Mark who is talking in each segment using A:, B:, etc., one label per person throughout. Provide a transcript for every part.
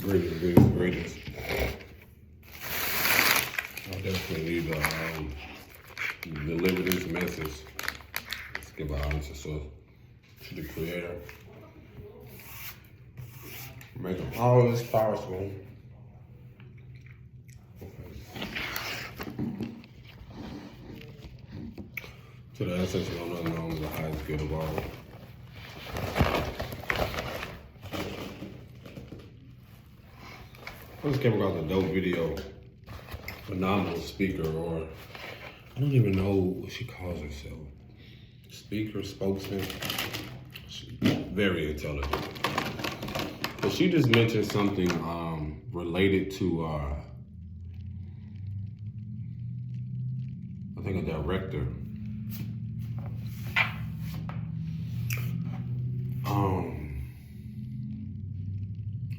A: Greetings. I'll definitely need to deliver this message. Let's give an honest to the Creator. Make them all as possible. To the essence of unknown, the highest good of all. I just came across a dope video. Phenomenal speaker, or I don't even know what she calls herself. Speaker, spokesman. She's very intelligent. But she just mentioned something related to, I think, a director.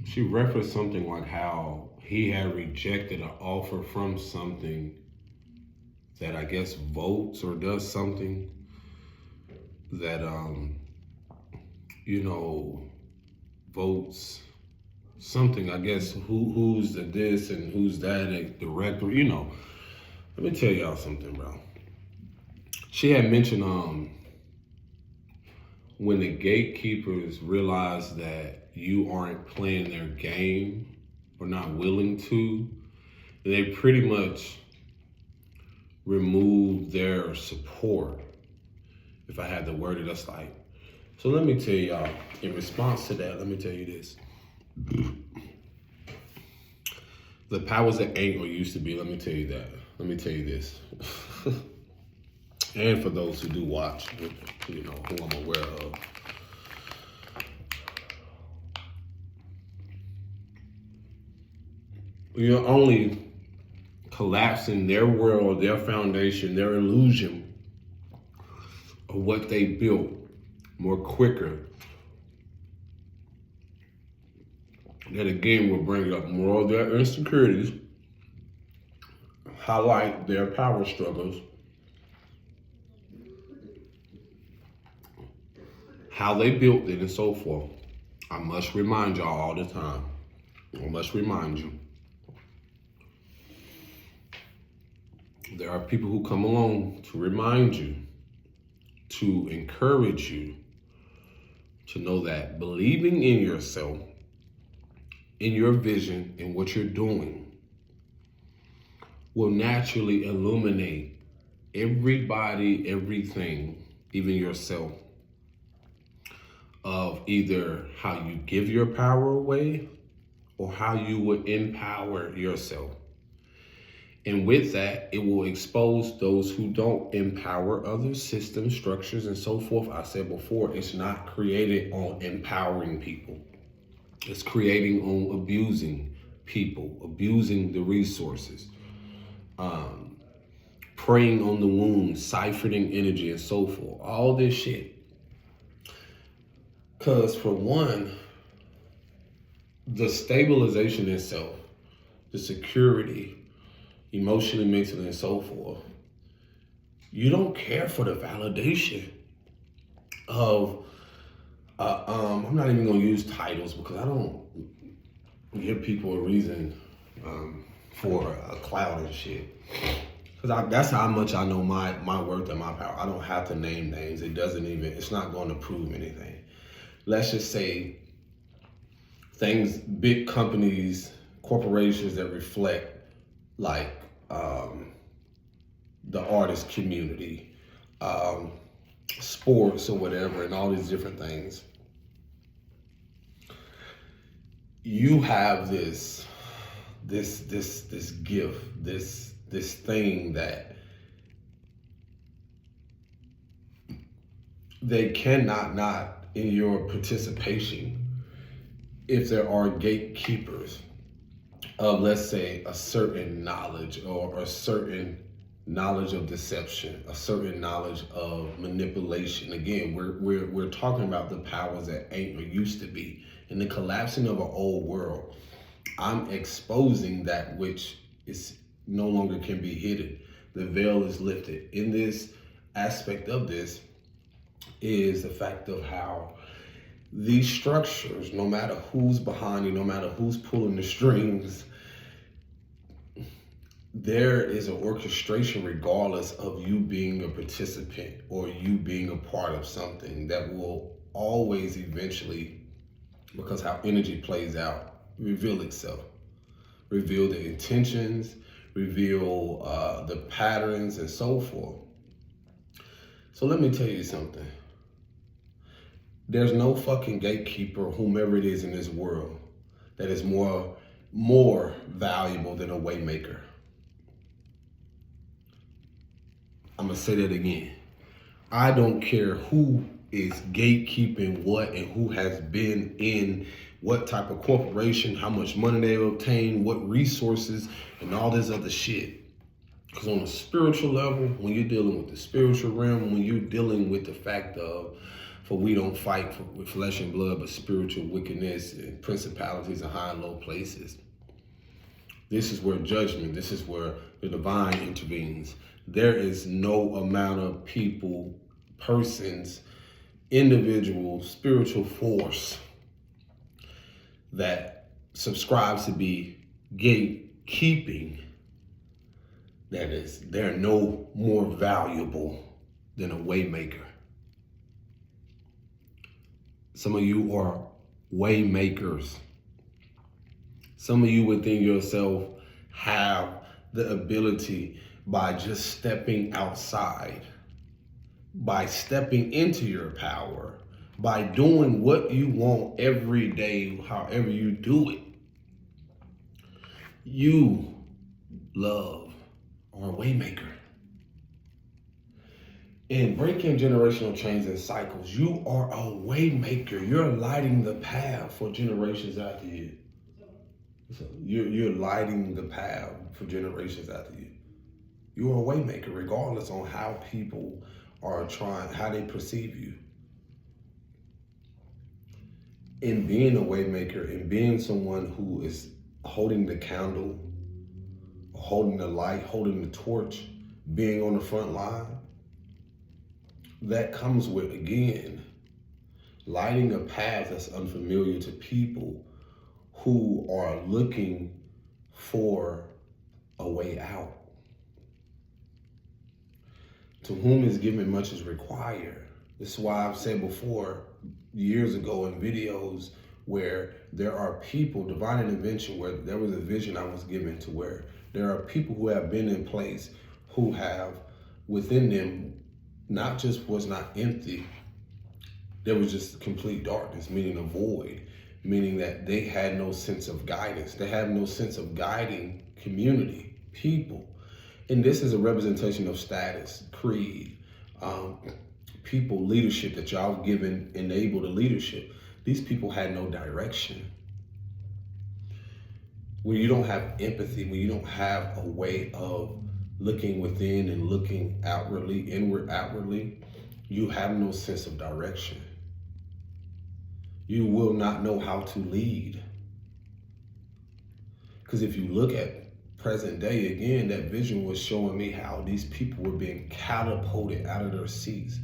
A: She referenced something like how he had rejected an offer from something that I guess votes or does something that, votes something, I guess, who's the this and who's that, a director, Let me tell y'all something, bro. She had mentioned, when the gatekeepers realize that you aren't playing their game or not willing to, they pretty much remove their support. If I had to word it, that's like. So let me tell y'all, in response to that, let me tell you this. The powers that ain't or used to be, let me tell you that. Let me tell you this. And for those who do watch, who I'm aware of. You're only collapsing their world, their foundation, their illusion of what they built more quicker. That again will bring up more of their insecurities, highlight their power struggles, how they built it, and so forth. I must remind y'all all the time. I must remind you. There are people who come along to remind you, to encourage you, to know that believing in yourself, in your vision, in what you're doing, will naturally illuminate everybody, everything, even yourself, of either how you give your power away or how you would empower yourself. And with that, it will expose those who don't empower other systems, structures, and so forth. I said before, it's not created on empowering people. It's creating on abusing people, abusing the resources, preying on the wounds, siphoning energy, and so forth. All this shit. Because for one, the stabilization itself, the security, emotionally, mentally, and so forth, you don't care for the validation of, I'm not even gonna use titles because I don't give people a reason for a clout and shit. Because that's how much I know my worth and my power. I don't have to name names. It's not going to prove anything. Let's just say things, big companies, corporations that reflect like the artist community, sports or whatever, and all these different things. You have this gift, this thing that they cannot not in your participation if there are gatekeepers of, let's say, a certain knowledge or a certain knowledge of deception, a certain knowledge of manipulation. Again, we're talking about the powers that ain't or used to be. In the collapsing of an old world, I'm exposing that which is no longer can be hidden. The veil is lifted. In this aspect of this is the fact of how these structures, no matter who's behind you, no matter who's pulling the strings, there is an orchestration regardless of you being a participant or you being a part of something that will always eventually, because how energy plays out, reveal itself, reveal the intentions, reveal the patterns and so forth. So let me tell you something. There's no fucking gatekeeper, whomever it is in this world, that is more valuable than a waymaker. I'm gonna say that again. I don't care who is gatekeeping what and who has been in what type of corporation, how much money they've obtained, what resources, and all this other shit. Because on a spiritual level, when you're dealing with the spiritual realm, when you're dealing with the fact of, for we don't fight with flesh and blood, but spiritual wickedness and principalities in high and low places. This is where judgment, this is where the divine intervenes. There is no amount of people, persons, individuals, spiritual force that subscribes to be gatekeeping, that is, they're no more valuable than a waymaker. Some of you are waymakers. Some of you within yourself have the ability, by just stepping outside, by stepping into your power, by doing what you want every day, however you do it, you, love, are a waymaker. In breaking generational chains and cycles, you are a waymaker. You're lighting the path for generations after you. So you're lighting the path for generations after you. You are a waymaker, regardless on how people are trying, how they perceive you. In being a waymaker, in being someone who is holding the candle, holding the light, holding the torch, being on the front line, that comes with, again, lighting a path that's unfamiliar to people who are looking for a way out. To whom is given, much is required. This is why I've said before, years ago in videos, where there are people, divine intervention, where there was a vision I was given to where there are people who have been in place who have within them, not just was not empty, there was just complete darkness, meaning a void, meaning that they had no sense of guidance. They have no sense of guiding community, people. And this is a representation of status, creed, people, leadership that y'all have given, enabled the leadership. These people had no direction. When you don't have empathy, when you don't have a way of looking within and looking outwardly, inward, outwardly, you have no sense of direction. You will not know how to lead. Because if you look at present day, again, that vision was showing me how these people were being catapulted out of their seats,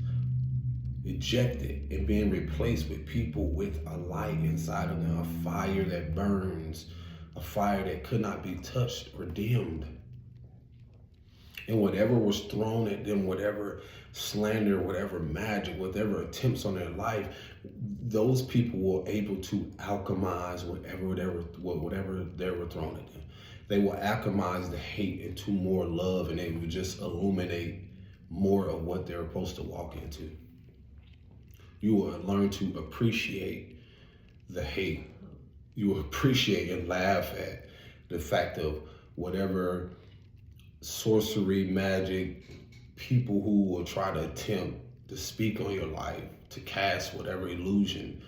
A: ejected, and being replaced with people with a light inside of them, a fire that burns, a fire that could not be touched or dimmed. And whatever was thrown at them, whatever slander, whatever magic, whatever attempts on their life, those people were able to alchemize whatever they were thrown at them. They will alchemize the hate into more love, and they would just illuminate more of what they're supposed to walk into. You will learn to appreciate the hate. You will appreciate and laugh at the fact of whatever sorcery, magic, people who will try to attempt to speak on your life, to cast whatever illusion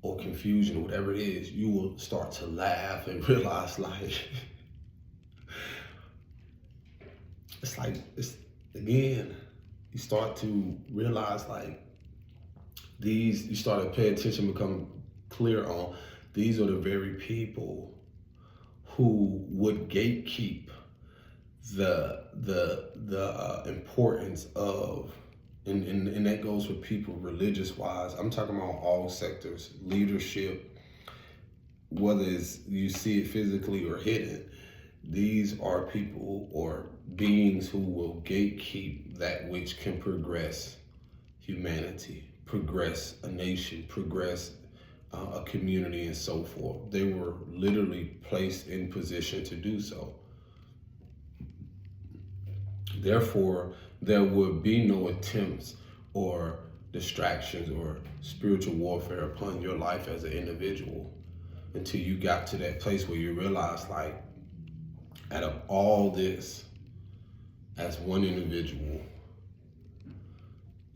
A: or confusion, whatever it is, you will start to laugh and realize it's again, you start to realize you start to pay attention, become clear on, these are the very people who would gatekeep the importance of And that goes for people religious wise. I'm talking about all sectors, leadership, whether it's you see it physically or hidden. These are people or beings who will gatekeep that which can progress humanity, progress a nation, progress a community, and so forth. They were literally placed in position to do so. Therefore, there would be no attempts or distractions or spiritual warfare upon your life as an individual until you got to that place where you realize, like, out of all this, as one individual,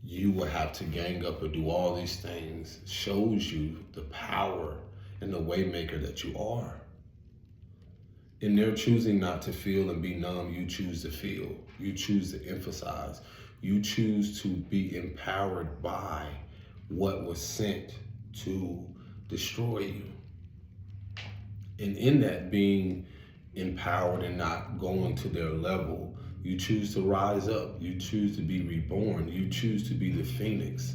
A: you will have to gang up or do all these things. Shows you the power and the waymaker that you are. And they're choosing not to feel and be numb. You choose to feel. You choose to emphasize. You choose to be empowered by what was sent to destroy you. And in that being empowered and not going to their level, you choose to rise up. You choose to be reborn. You choose to be the phoenix.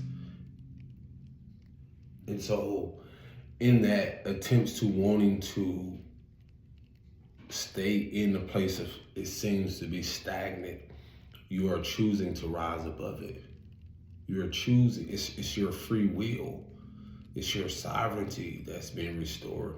A: And so in that attempts to wanting to stay in the place of it seems to be stagnant, you are choosing to rise above it. You're choosing, it's your free will. It's your sovereignty that's being restored.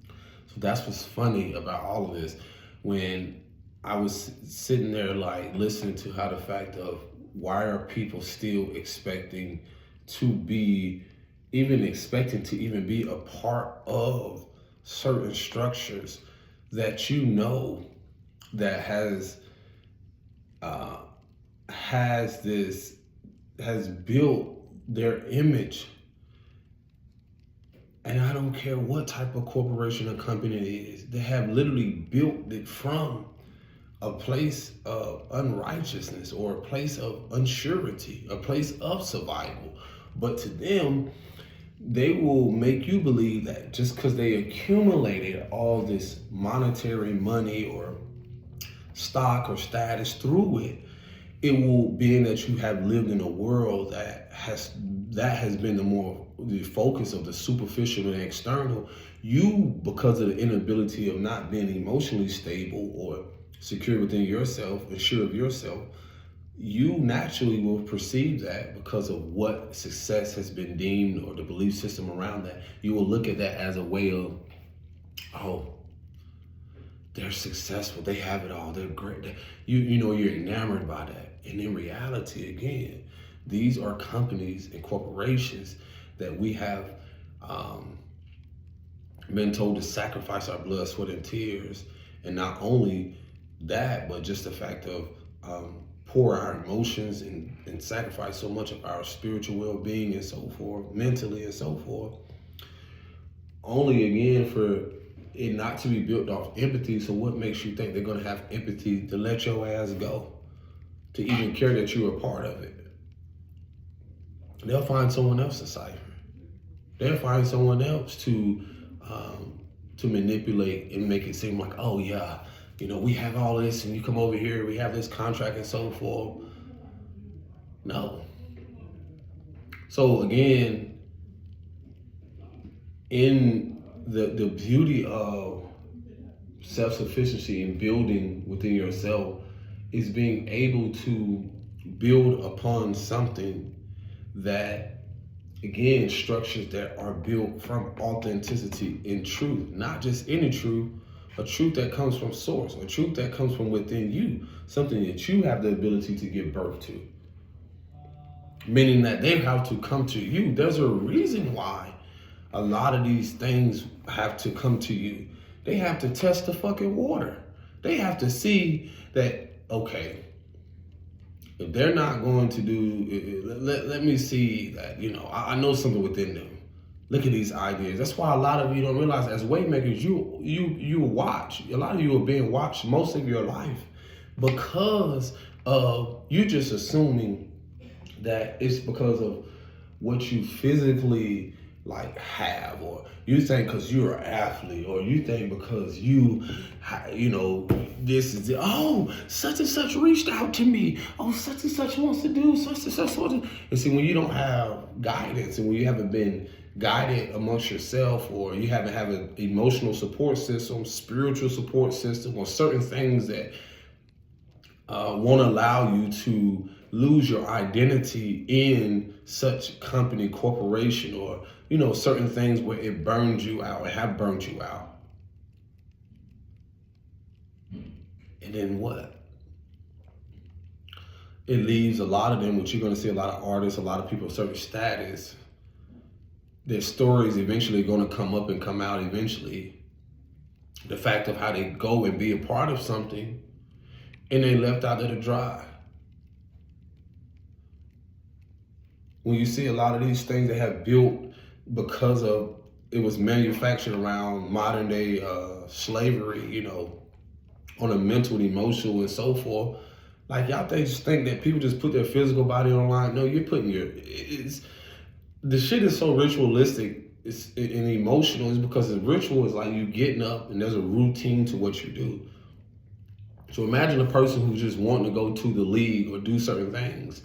A: So that's what's funny about all of this. When I was sitting there like listening to how the fact of why are people still expecting to be, even expecting to even be a part of certain structures that you know that has built their image. And I don't care what type of corporation or company it is, they have literally built it from a place of unrighteousness or a place of unsurety, a place of survival. But to them, they will make you believe that just because they accumulated all this monetary money or stock or status through it, it will be that you have lived in a world that has been the focus of the superficial and external. You, because of the inability of not being emotionally stable or secure within yourself and sure of yourself, you naturally will perceive that because of what success has been deemed or the belief system around that. You will look at that as a way of, oh, they're successful, they have it all, they're great. You know, you're enamored by that. And in reality, again, these are companies and corporations that we have been told to sacrifice our blood, sweat, and tears. And not only that, but just the fact of pour our emotions and sacrifice so much of our spiritual well-being and so forth, mentally and so forth, only again for it not to be built off empathy. So what makes you think they're going to have empathy to let your ass go, to even care that you're a part of it? They'll find someone else to cipher. They'll find someone else to manipulate and make it seem like, oh yeah, you know, we have all this and you come over here, we have this contract and so forth. No. So again, in the beauty of self-sufficiency and building within yourself is being able to build upon something that, again, structures that are built from authenticity and truth, not just any truth, a truth that comes from source, a truth that comes from within you, something that you have the ability to give birth to. Meaning that they have to come to you. There's a reason why a lot of these things have to come to you. They have to test the fucking water. They have to see that, okay, if they're not going to do, let me see that, you know, I know something within them. Look at these ideas. That's why a lot of you don't realize as waymakers, you watch. A lot of you are being watched most of your life because of you just assuming that it's because of what you physically like have, or you think because you're an athlete, or you think because you know, this is it. Oh, such and such reached out to me. Oh, such and such wants to do such and such. And see, when you don't have guidance, and when you haven't been guided amongst yourself, or you haven't had an emotional support system, spiritual support system, or certain things that won't allow you to lose your identity in such company, corporation, or, you know, certain things where it burns you out, or have burned you out. And then what? It leaves a lot of them, which you're going to see a lot of artists, a lot of people of certain status, their stories eventually going to come up and come out eventually. The fact of how they go and be a part of something, and they left out of the dry. When you see a lot of these things that have built because of it was manufactured around modern day slavery, you know, on a mental, emotional, and so forth. Like, y'all just think that people just put their physical body online. No, you're putting the shit is so ritualistic and emotional. Is because the ritual is like you getting up and there's a routine to what you do. So imagine a person who's just wanting to go to the league or do certain things.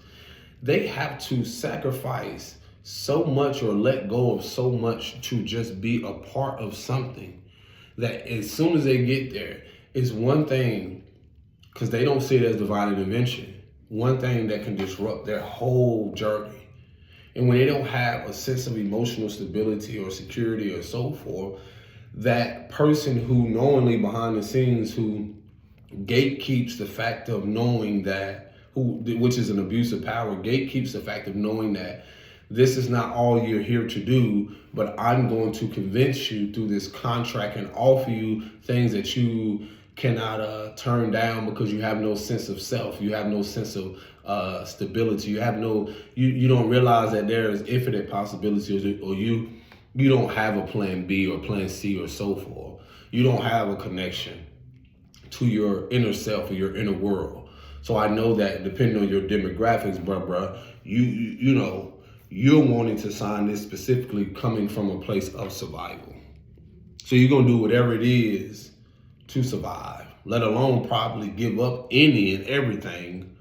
A: They have to sacrifice so much or let go of so much to just be a part of something that as soon as they get there, it's one thing, because they don't see it as divine intervention, one thing that can disrupt their whole journey. And when they don't have a sense of emotional stability or security or so forth, that person who knowingly behind the scenes, who gatekeeps the fact of knowing that, which is an abuse of power, gatekeeps the fact of knowing that this is not all you're here to do, but I'm going to convince you through this contract and offer you things that you cannot turn down because you have no sense of self. You have no sense of stability. You have no, you don't realize that there is infinite possibilities, or you don't have a plan B or plan C or so forth. You don't have a connection to your inner self or your inner world. So I know that depending on your demographics, bruh, you know, you're wanting to sign this specifically coming from a place of survival. So you're going to do whatever it is to survive, let alone probably give up any and everything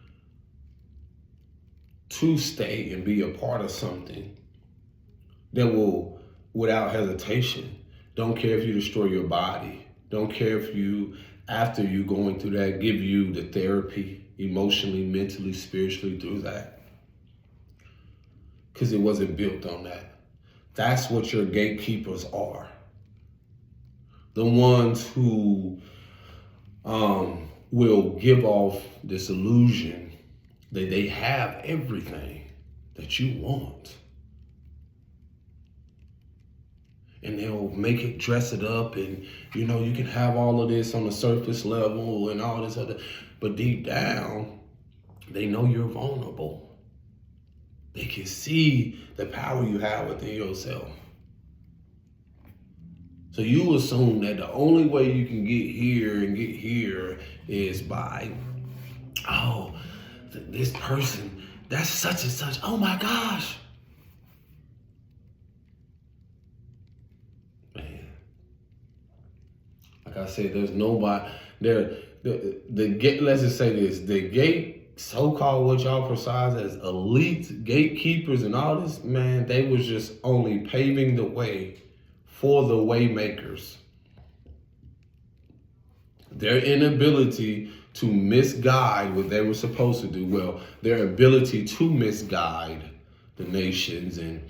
A: to stay and be a part of something that will, without hesitation, don't care if you destroy your body, don't care if you, after you going through that, give you the therapy, emotionally, mentally, spiritually through that. Because it wasn't built on that. That's what your gatekeepers are. The ones who will give off this illusion that they have everything that you want. And they'll make it, dress it up, and you know, you can have all of this on the surface level and all this other, but deep down, they know you're vulnerable. They can see the power you have within yourself. So you assume that the only way you can get here is by, oh, this person, that's such and such, oh my gosh. Like I said, there's nobody there. The gate. Let's just say this: the gate, so-called what y'all preside as elite gatekeepers and all this, man, they was just only paving the way for the Waymakers. Their inability to misguide what they were supposed to do, well, their ability to misguide the nations, and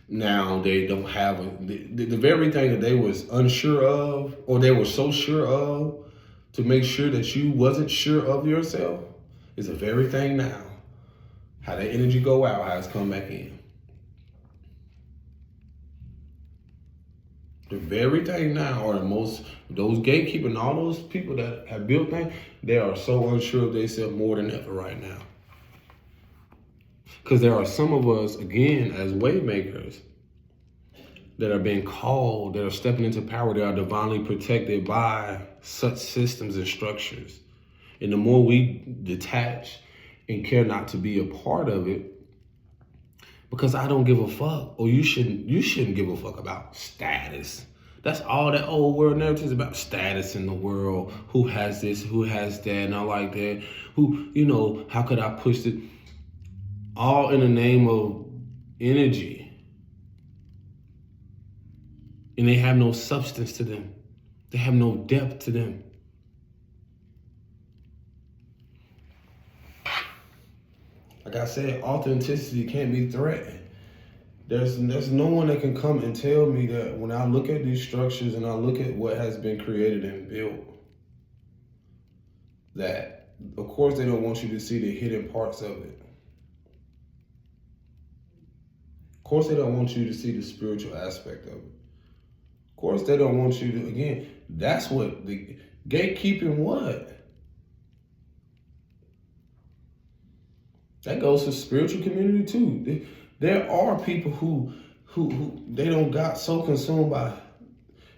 A: now they don't have the very thing that they was unsure of, or they were so sure of, to make sure that you wasn't sure of yourself, is the very thing now. How that energy go out, how it's come back in. The very thing now, or those gatekeepers and all those people that have built things, they are so unsure of themselves more than ever right now. Because there are some of us, again, as Waymakers, that are being called, that are stepping into power, that are divinely protected by such systems and structures. And the more we detach and care not to be a part of it, because I don't give a fuck, or you shouldn't give a fuck about status. That's all that old world narrative is about: status in the world. Who has this? Who has that? And I like that. Who, how could I push it? All in the name of energy. And they have no substance to them. They have no depth to them. Like I said, authenticity can't be threatened. There's no one that can come and tell me that when I look at these structures and I look at what has been created and built, that of course they don't want you to see the hidden parts of it. Of course they don't want you to see the spiritual aspect of it. Of course they don't want you to, again, that's what the gatekeeping what? That goes to spiritual community too. There are people who they don't got so consumed by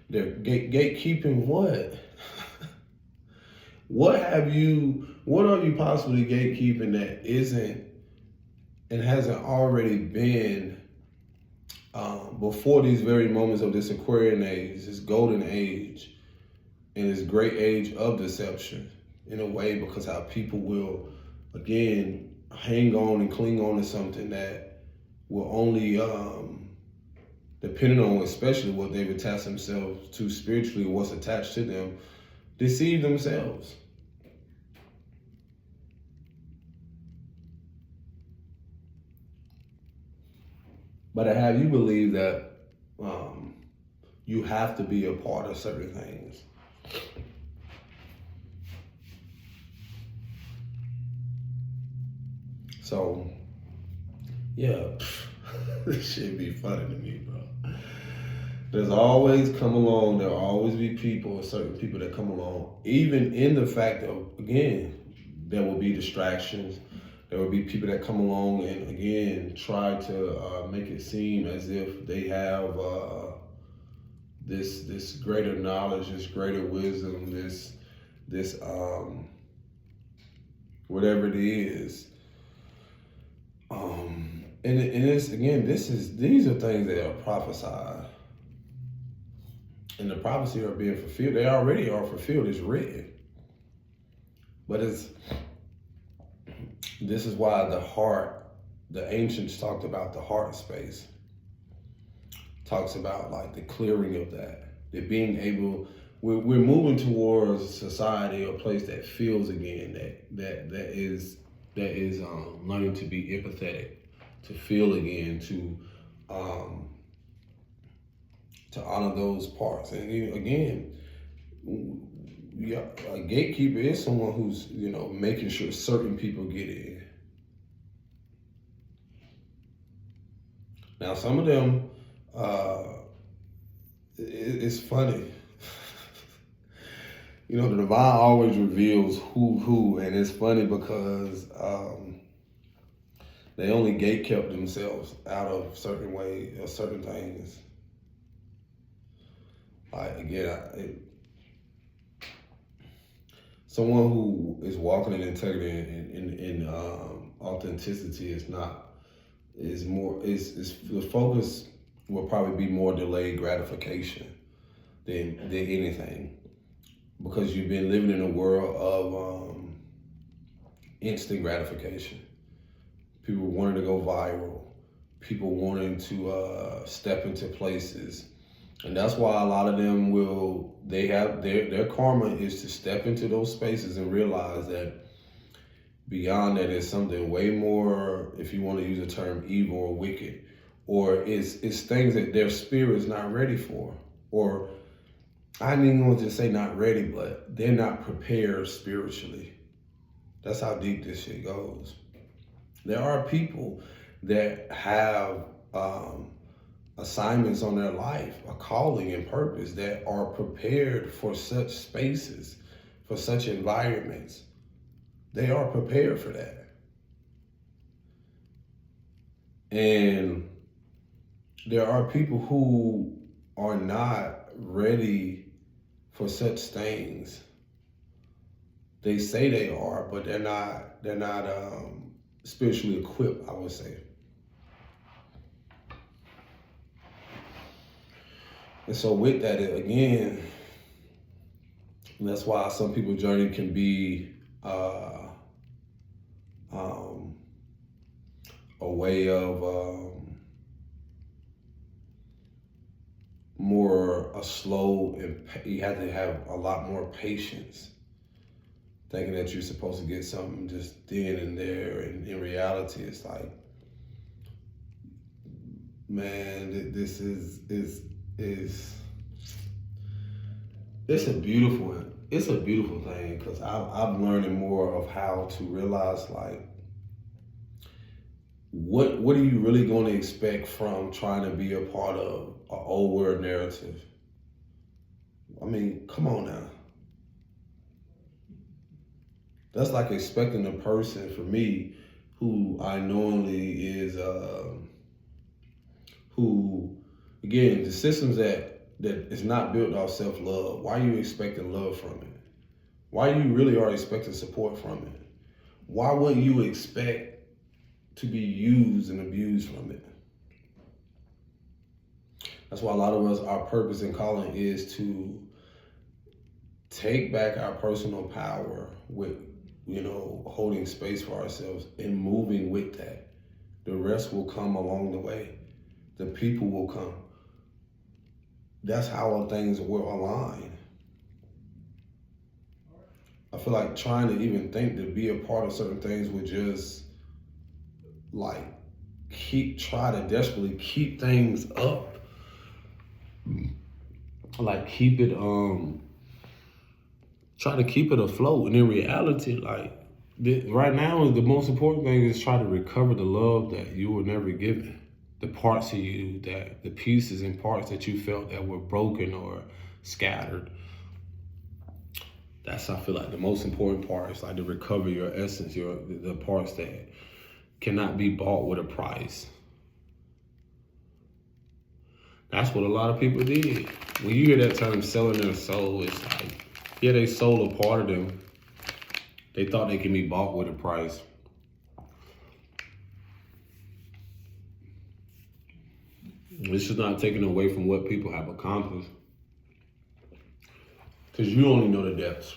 A: their gatekeeping what? What are you possibly gatekeeping that isn't and hasn't already been before these very moments of this Aquarian age, this golden age, and this great age of deception in a way, because how people will, again, hang on and cling on to something that will only, depending on especially what they've attached themselves to spiritually, what's attached to them, deceive themselves. But I have you believe that you have to be a part of certain things. So, yeah, this shit be funny to me, bro. There's always there'll always be certain people that come along, even in the fact of, again, there will be distractions. There will be people that come along and, again, try to make it seem as if they have this greater knowledge, this greater wisdom, this whatever it is. And it's, again, these are things that are prophesied. And the prophecy are being fulfilled. They already are fulfilled. It's written. But this is why the ancients talked about the heart space. Talks about like the clearing of that. The being able, we're moving towards a society or a place that feels again, that is learning to be empathetic, to feel again, to honor those parts. And again, yeah, a gatekeeper is someone who's, making sure certain people get in. Now, some of them, it's funny. The divine always reveals who, and it's funny because they only gatekept themselves out of certain ways or certain things. Like, again, someone who is walking in integrity and authenticity the focus will probably be more delayed gratification than anything, because you've been living in a world of instant gratification. People wanting to go viral, people wanting to step into places. And that's why a lot of them they have their karma is to step into those spaces and realize that beyond that is something way more, if you want to use the term, evil or wicked, or it's things that their spirit is not ready for. Or I didn't even want to just say not ready, but they're not prepared spiritually. That's how deep this shit goes. There are people that have assignments on their life, a calling and purpose, that are prepared for such spaces, for such environments. They are prepared for that. And there are people who are not ready for such things. They say they are, but they're not spiritually equipped, I would say. And so with that, again, that's why some people's journey can be a way of more a slow, and you have to have a lot more patience, thinking that you're supposed to get something just then and there, and in reality, it's like, man, this is it's a beautiful thing, because I'm learning more of how to realize, like, what are you really going to expect from trying to be a part of an old world narrative? I mean, come on now. That's like expecting a person, for me, who I knowingly is, who, again, the systems that is not built off self-love. Why are you expecting love from it? Why you really are expecting support from it? Why would you expect to be used and abused from it? That's why a lot of us, our purpose and calling is to take back our personal power with, holding space for ourselves and moving with that. The rest will come along the way. The people will come. That's how things will align. I feel like trying to even think to be a part of certain things would just like try to desperately keep things up. Like try to keep it afloat. And in reality, like right now, the most important thing is try to recover the love that you were never given. The parts of you, the pieces and parts that you felt that were broken or scattered. That's, I feel like, the most important part is like to recover your essence, the parts that cannot be bought with a price. That's what a lot of people did. When you hear that term selling their soul, it's like, yeah, they sold a part of them. They thought they can be bought with a price. This is not taken away from what people have accomplished, because you only know the depths.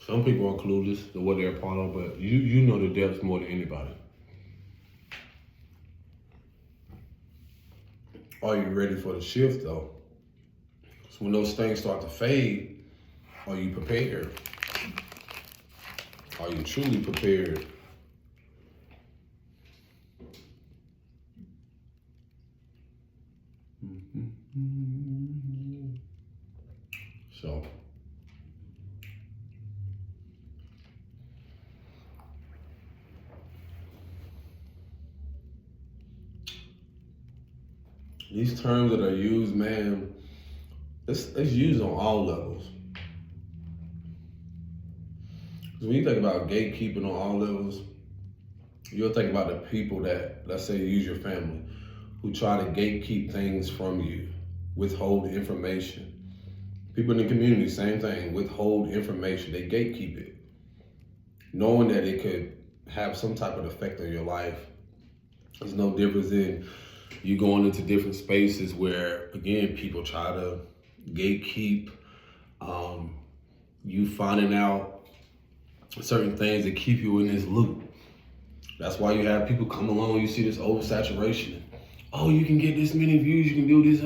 A: Some people are clueless to what they're a part of, but you know the depths more than anybody. Are you ready for the shift, though? So when those things start to fade, are you prepared? Are you truly prepared? So, these terms that are used, man, it's used on all levels. Because when you think about gatekeeping on all levels, you'll think about the people that, let's say, use your family, who try to gatekeep things from you, withhold information. People in the community, same thing, withhold information. They gatekeep it, knowing that it could have some type of effect on your life. There's no difference in you going into different spaces where, again, people try to gatekeep, you finding out certain things that keep you in this loop. That's why you have people come along, you see this oversaturation. Oh, you can get this many views, you can do this,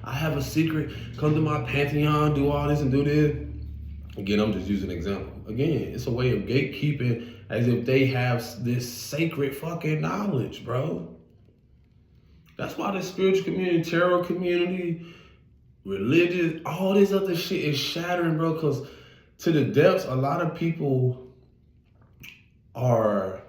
A: I have a secret, come to my Pantheon, do all this and do this. Again, I'm just using an example. Again, it's a way of gatekeeping as if they have this sacred fucking knowledge, bro. That's why the spiritual community, tarot community, religious, all this other shit is shattering, bro, because to the depths, a lot of people are,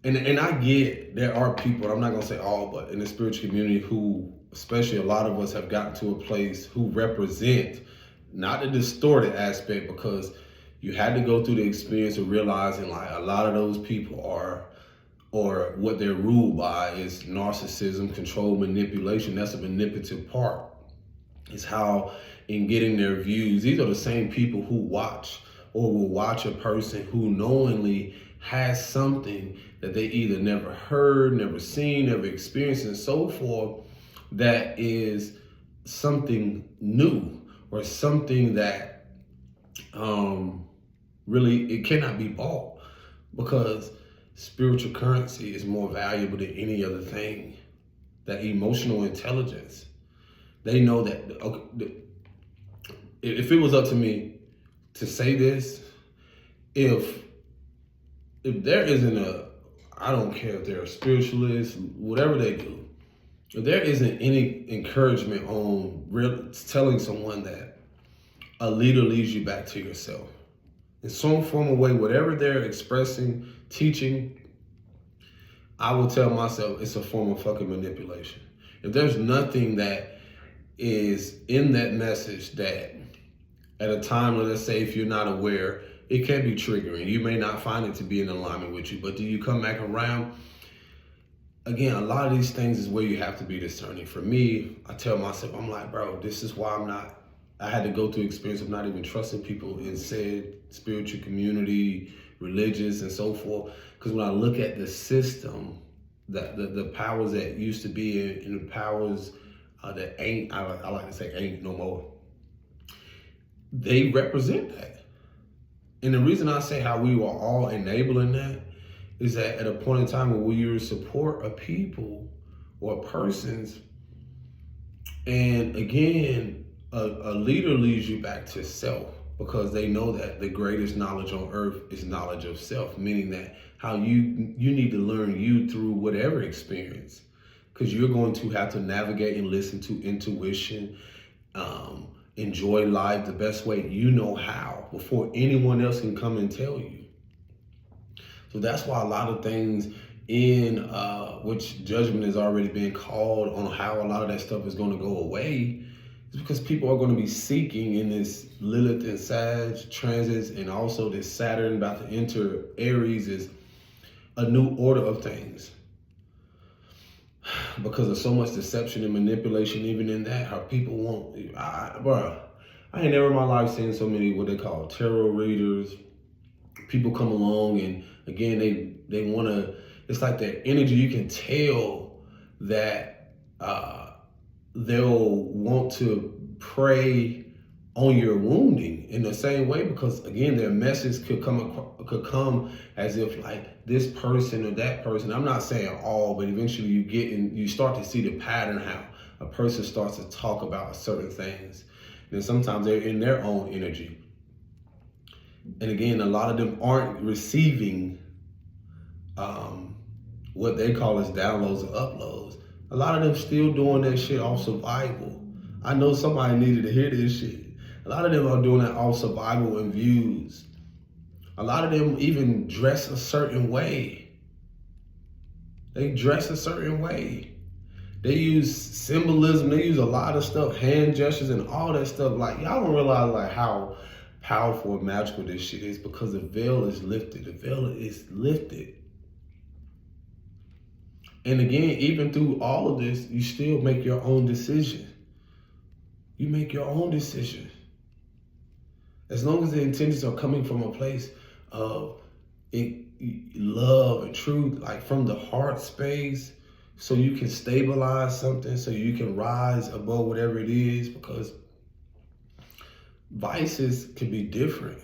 A: and I get there are people, I'm not gonna say all, but in the spiritual community who, especially a lot of us, have gotten to a place who represent, not the distorted aspect, because you had to go through the experience of realizing like a lot of those people are, or what they're ruled by is narcissism, control, manipulation. That's a manipulative part. It's how in getting their views, these are the same people who watch or will watch a person who knowingly has something that they either never heard, never seen, never experienced, and so forth, that is something new or something that really it cannot be bought, because spiritual currency is more valuable than any other thing. That emotional intelligence. They know that, okay, if it was up to me to say this, if there isn't I don't care if they're a spiritualist, whatever they do, if there isn't any encouragement on telling someone that a leader leads you back to yourself in some form of way, whatever they're expressing, teaching, I will tell myself it's a form of fucking manipulation. If there's nothing that is in that message that at a time, let's say if you're not aware, it can be triggering. You may not find it to be in alignment with you, but do you come back around? Again, a lot of these things is where you have to be discerning. For me, I tell myself, I'm like, bro, this is why I had to go through experience of not even trusting people in said spiritual community, religious, and so forth. Because when I look at the system, that the powers that used to be and the powers that ain't, I like to say ain't no more, they represent that. And the reason I say how we were all enabling that is that at a point in time where we were support a people or persons, and again, a leader leads you back to self, because they know that the greatest knowledge on earth is knowledge of self, meaning that how you need to learn you through whatever experience, because you're going to have to navigate and listen to intuition, enjoy life the best way you know how before anyone else can come and tell you. So that's why a lot of things in which judgment is already being called on how a lot of that stuff is going to go away, is because people are going to be seeking in this Lilith and Sag transits, and also this Saturn about to enter Aries, is a new order of things. Because of so much deception and manipulation, even in that, how people won't. I ain't never in my life seen so many what they call tarot readers. People come along and again they want to. It's like their energy. You can tell that they'll want to prey on your wounding in the same way, because again their message could come as if like this person or that person. I'm not saying all, but eventually you start to see the pattern how a person starts to talk about certain things, and sometimes they're in their own energy. And again, a lot of them aren't receiving what they call as downloads or uploads. A lot of them still doing that shit off survival. I know somebody needed to hear this shit. A lot of them are doing that off survival and views. A lot of them even dress a certain way. They dress a certain way. They use symbolism. They use a lot of stuff, hand gestures and all that stuff. Like, y'all don't realize like how powerful and magical this shit is, because the veil is lifted. The veil is lifted. And again, even through all of this, you still make your own decision. You make your own decision. As long as the intentions are coming from a place of love and truth, like from the heart space, so you can stabilize something, so you can rise above whatever it is, because vices can be different.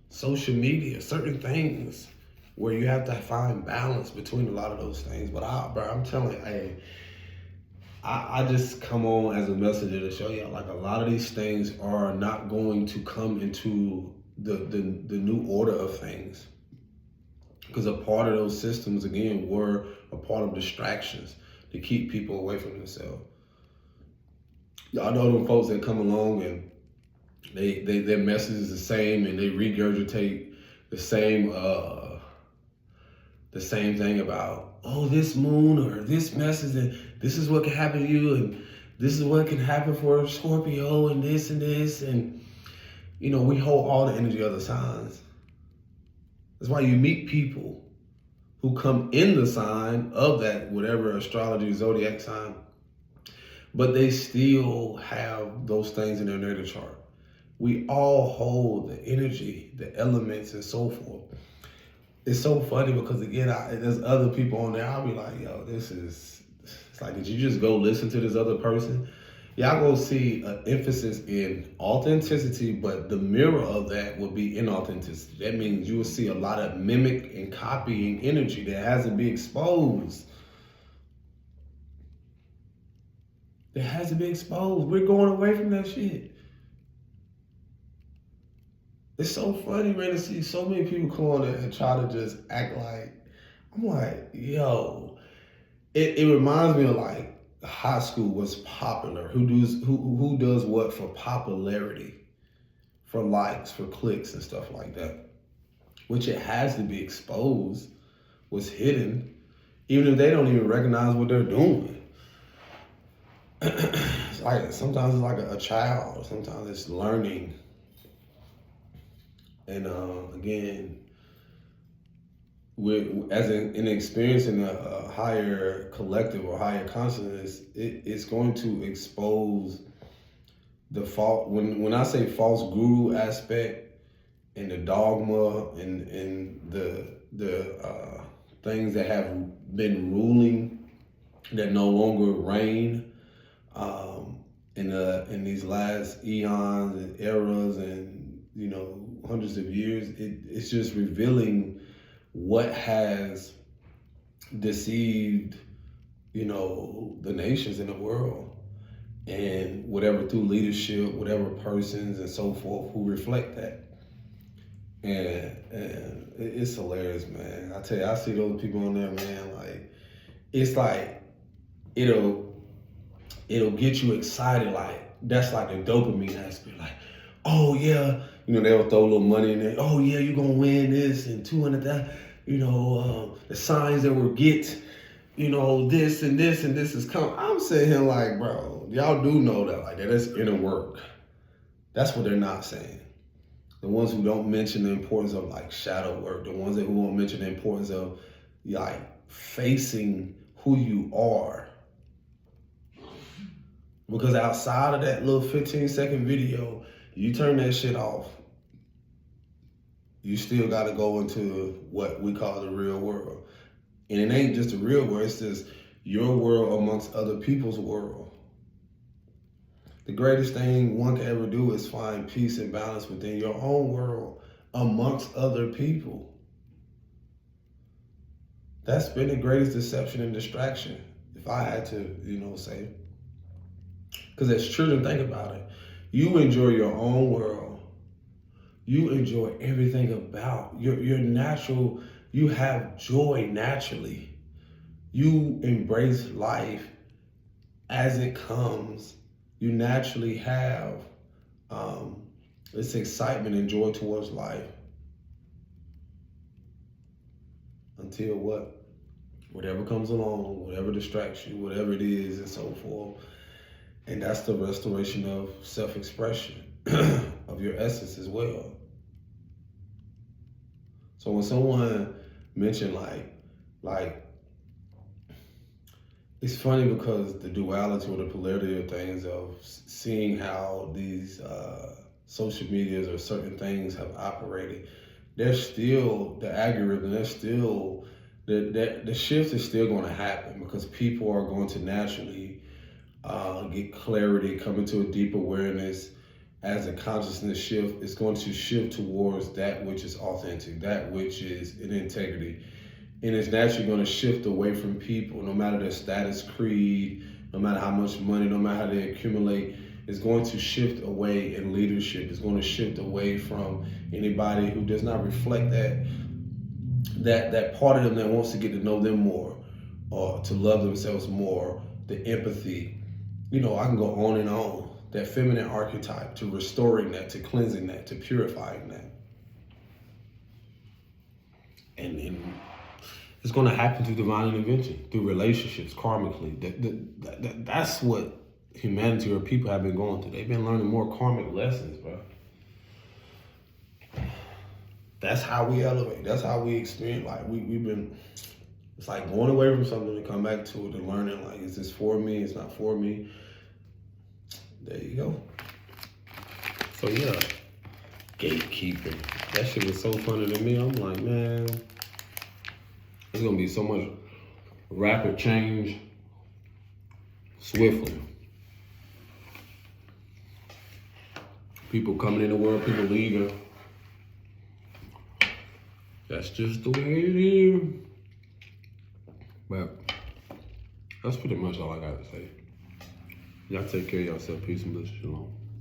A: Social media, certain things where you have to find balance between a lot of those things. But I'm telling you, hey, I just come on as a messenger to show you like a lot of these things are not going to come into the new order of things, because a part of those systems again were a part of distractions to keep people away from themselves. Y'all know them folks that come along and their message is the same, and they regurgitate the same thing about, oh, this moon or this message, and this is what can happen to you, and this is what can happen for Scorpio, and this, and you know, we hold all the energy of the signs. That's why you meet people who come in the sign of that whatever astrology zodiac sign, but they still have those things in their natal chart. We all hold the energy, the elements, and so forth. It's so funny because again, there's other people on there. I'll be like, yo, this is It's like, did you just go listen to this other person? Y'all gonna see an emphasis in authenticity, but the mirror of that will be inauthenticity. That means you will see a lot of mimic and copying energy that has to be exposed. That has to be exposed. We're going away from that shit. It's so funny, man, to see so many people come on and try to just act like, I'm like, yo, it reminds me of like high school was popular. Who does what for popularity, for likes, for clicks and stuff like that. Which it has to be exposed, what's hidden, even if they don't even recognize what they're doing. It's like sometimes it's like a child, sometimes it's learning. And again, as in experiencing a higher collective or higher consciousness, it's going to expose the fault. When I say false guru aspect and the dogma and the things that have been ruling that no longer reign in these last eons and eras and hundreds of years, it's just revealing what has deceived, the nations in the world, and whatever through leadership, whatever persons and so forth who reflect that. And it's hilarious, man. I tell you, I see those people on there, man, like, it's like, it'll get you excited, like, that's like the dopamine aspect, like, oh yeah, they'll throw a little money in there. Oh yeah, you're gonna win this and 200,000. The signs that will get, this and this and this is coming. I'm sitting here like, bro, y'all do know that, like, that is inner work. That's what they're not saying. The ones who don't mention the importance of like shadow work, the ones who won't mention the importance of like facing who you are. Because outside of that little 15-second video, you turn that shit off, you still got to go into what we call the real world. And it ain't just the real world, it's just your world amongst other people's world. The greatest thing one can ever do is find peace and balance within your own world amongst other people. That's been the greatest deception and distraction, if I had to, say. Because as children, think about it. You enjoy your own world. You enjoy everything about your natural. You have joy naturally. You embrace life as it comes. You naturally have this excitement and joy towards life. Until what? Whatever comes along, whatever distracts you, whatever it is, and so forth. And that's the restoration of self-expression, of your essence as well. So when someone mentioned like, it's funny because the duality or the polarity of things, of seeing how these social medias or certain things have operated, there's still the algorithm, there's still, the shift is still going to happen because people are going to naturally get clarity, come into a deep awareness. As a consciousness shift, it's going to shift towards that which is authentic, that which is in integrity. And it's naturally going to shift away from people, no matter their status, creed, no matter how much money, no matter how they accumulate. It's going to shift away in leadership. It's going to shift away from anybody who does not reflect that part of them that wants to get to know them more, or to love themselves more, the empathy. I can go on and on. That feminine archetype, to restoring that, to cleansing that, to purifying that. And it's going to happen through divine intervention, through relationships, karmically. That's what humanity or people have been going through. They've been learning more karmic lessons, bro. That's how we elevate. That's how we experience. Like we've been. It's like going away from something to come back to it and learning. Like, is this for me? It's not for me. There you go. So yeah, Gatekeeper. That shit was so funny to me. I'm like, man, there's gonna be so much rapid change swiftly. People coming in the world, people leaving. That's just the way it is. But that's pretty much all I got to say. Y'all take care of yourself. Peace and blessings. Shalom.